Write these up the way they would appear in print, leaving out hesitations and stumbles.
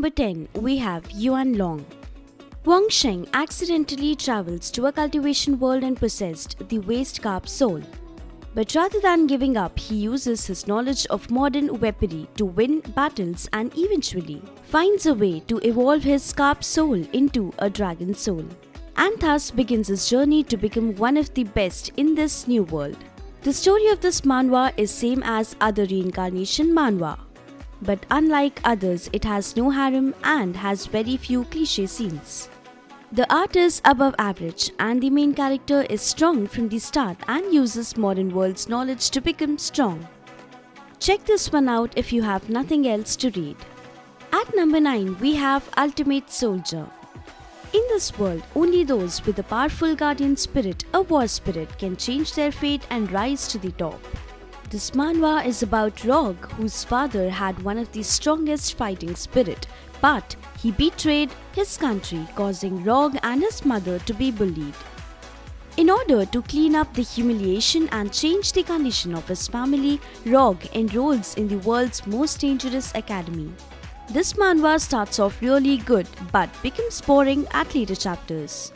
number 10, we have Yuan Long. Wang Sheng accidentally travels to a cultivation world and possessed the waste carp soul. But rather than giving up, he uses his knowledge of modern weaponry to win battles and eventually finds a way to evolve his carp soul into a dragon soul. And thus begins his journey to become one of the best in this new world. The story of this manhwa is same as other reincarnation manhwa. But unlike others, it has no harem and has very few cliché scenes. The art is above average and the main character is strong from the start and uses modern world's knowledge to become strong. Check this one out if you have nothing else to read. At number 9, we have Ultimate Soldier. In this world, only those with a powerful guardian spirit, a war spirit, can change their fate and rise to the top. This manhwa is about Rogue, whose father had one of the strongest fighting spirit, but he betrayed his country, causing Rogue and his mother to be bullied. In order to clean up the humiliation and change the condition of his family, Rogue enrolls in the world's most dangerous academy. This manhwa starts off really good but becomes boring at later chapters.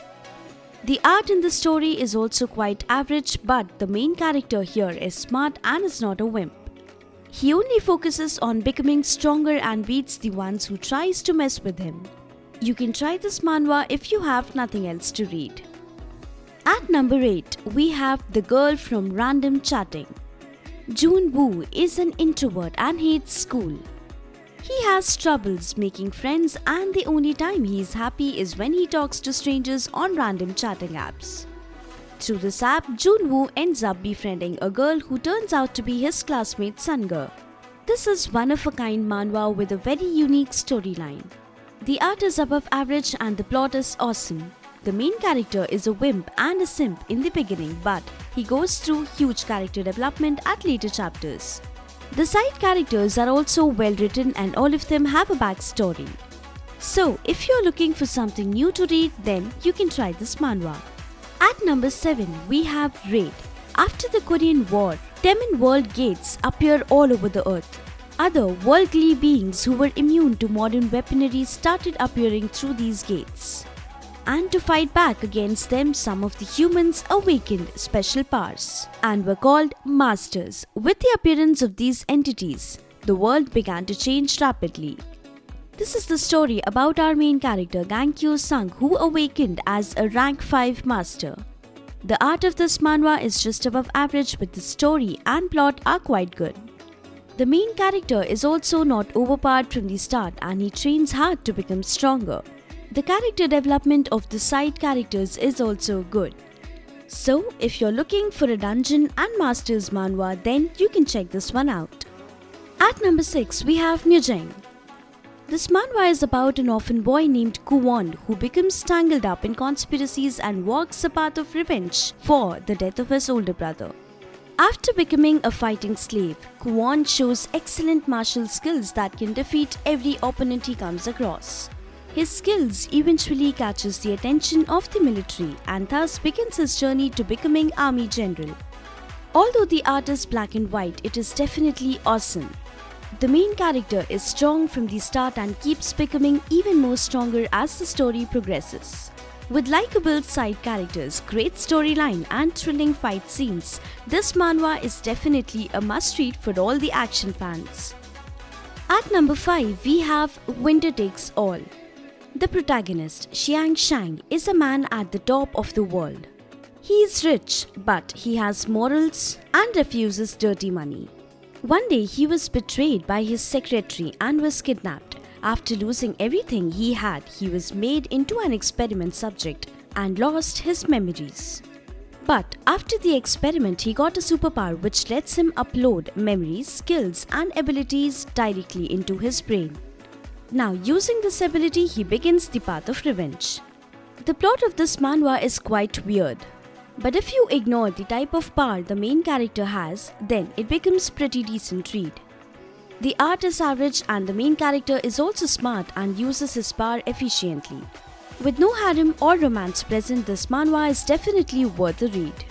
The art in the story is also quite average, but the main character here is smart and is not a wimp. He only focuses on becoming stronger and beats the ones who tries to mess with him. You can try this manhwa if you have nothing else to read. At number 8, we have The Girl from Random Chatting. Jun Woo is an introvert and hates school. He has troubles making friends and the only time he is happy is when he talks to strangers on random chatting apps. Through this app, Jun Woo ends up befriending a girl who turns out to be his classmate Sunga. This is one-of-a-kind manhwa with a very unique storyline. The art is above average and the plot is awesome. The main character is a wimp and a simp in the beginning, but he goes through huge character development at later chapters. The side characters are also well written and all of them have a backstory. So, if you're looking for something new to read, then you can try this manhwa. At number 7, we have Raid. After the Korean War, Temin world gates appear all over the earth. Other worldly beings who were immune to modern weaponry started appearing through these gates. And to fight back against them, some of the humans awakened special powers and were called Masters. With the appearance of these entities, the world began to change rapidly. This is the story about our main character Gang Kyo-sung, who awakened as a rank 5 master. The art of this manhwa is just above average, but the story and plot are quite good. The main character is also not overpowered from the start and he trains hard to become stronger. The character development of the side characters is also good. So, if you're looking for a dungeon and masters manhwa, then you can check this one out. At number 6, we have Mujang. This manhwa is about an orphan boy named Kwon who becomes tangled up in conspiracies and walks a path of revenge for the death of his older brother. After becoming a fighting slave, Kwon shows excellent martial skills that can defeat every opponent he comes across. His skills eventually catches the attention of the military and thus begins his journey to becoming army general. Although the art is black and white, it is definitely awesome. The main character is strong from the start and keeps becoming even more stronger as the story progresses. With likable side characters, great storyline and thrilling fight scenes, this manhwa is definitely a must-read for all the action fans. At number 5, we have Winter Takes All. The protagonist, Xiang Shang, is a man at the top of the world. He is rich, but he has morals and refuses dirty money. One day he was betrayed by his secretary and was kidnapped. After losing everything he had, he was made into an experiment subject and lost his memories. But after the experiment, he got a superpower which lets him upload memories, skills and abilities directly into his brain. Now, using this ability, he begins the path of revenge. The plot of this manhwa is quite weird. But if you ignore the type of power the main character has, then it becomes pretty decent read. The art is average and the main character is also smart and uses his power efficiently. With no harem or romance present, this manhwa is definitely worth a read.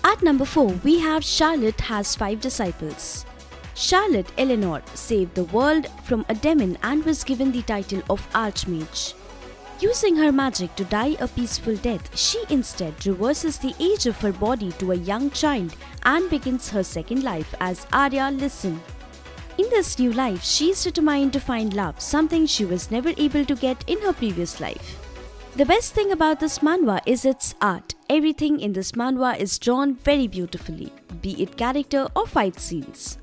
At number 4, we have Charlotte Has 5 Disciples. Charlotte Eleanor saved the world from a demon and was given the title of Archmage. Using her magic to die a peaceful death, she instead reverses the age of her body to a young child and begins her second life as Arya Listen. In this new life, she is determined to find love, something she was never able to get in her previous life. The best thing about this manhwa is its art. Everything in this manhwa is drawn very beautifully, be it character or fight scenes.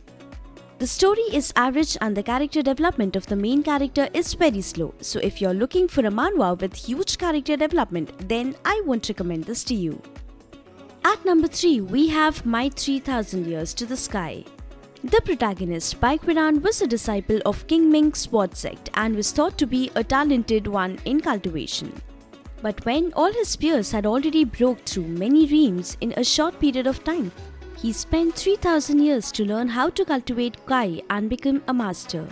The story is average and the character development of the main character is very slow, so if you're looking for a manhwa with huge character development, then I won't recommend this to you. At number 3, we have My 3000 Years to the Sky. The protagonist, Bai Qiran, was a disciple of King Ming's sword sect and was thought to be a talented one in cultivation. But when all his peers had already broke through many realms in a short period of time, he spent 3000 years to learn how to cultivate Kai and become a master.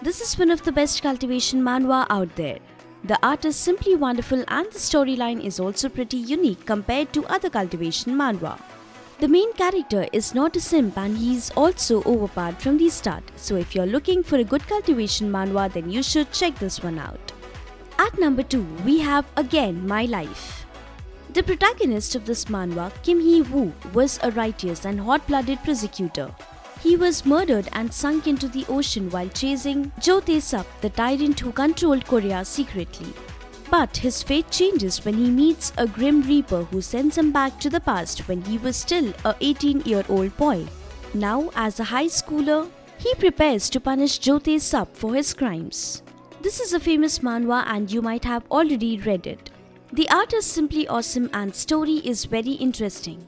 This is one of the best cultivation manhwa out there. The art is simply wonderful and the storyline is also pretty unique compared to other cultivation manhwa. The main character is not a simp and he is also overpowered from the start, so if you're looking for a good cultivation manhwa, then you should check this one out. At number 2, we have again My Life. The protagonist of this manhwa, Kim Hee-woo, was a righteous and hot-blooded prosecutor. He was murdered and sunk into the ocean while chasing Jo Tae-sup, the tyrant who controlled Korea secretly. But his fate changes when he meets a grim reaper who sends him back to the past when he was still a 18-year-old boy. Now, as a high schooler, he prepares to punish Jo Tae-sup for his crimes. This is a famous manhwa and you might have already read it. The art is simply awesome and story is very interesting.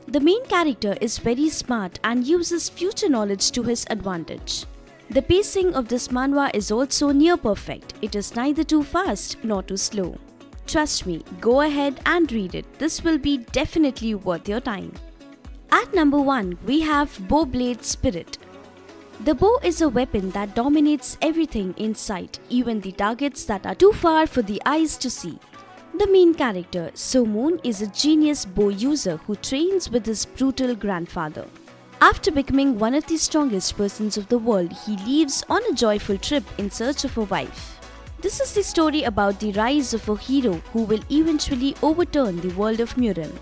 The main character is very smart and uses future knowledge to his advantage. The pacing of this manhwa is also near perfect. It is neither too fast nor too slow. Trust me, go ahead and read it. This will be definitely worth your time. At number 1, we have Bow Blade Spirit. The bow is a weapon that dominates everything in sight, even the targets that are too far for the eyes to see. The main character, So-moon, is a genius bow user who trains with his brutal grandfather. After becoming one of the strongest persons of the world, he leaves on a joyful trip in search of a wife. This is the story about the rise of a hero who will eventually overturn the world of Muram.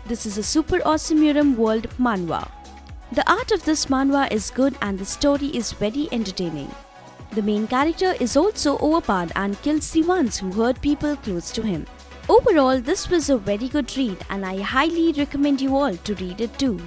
This is a super awesome Muram world manhwa. The art of this manhwa is good and the story is very entertaining. The main character is also overpowered and kills the ones who hurt people close to him. Overall, this was a very good read and I highly recommend you all to read it too.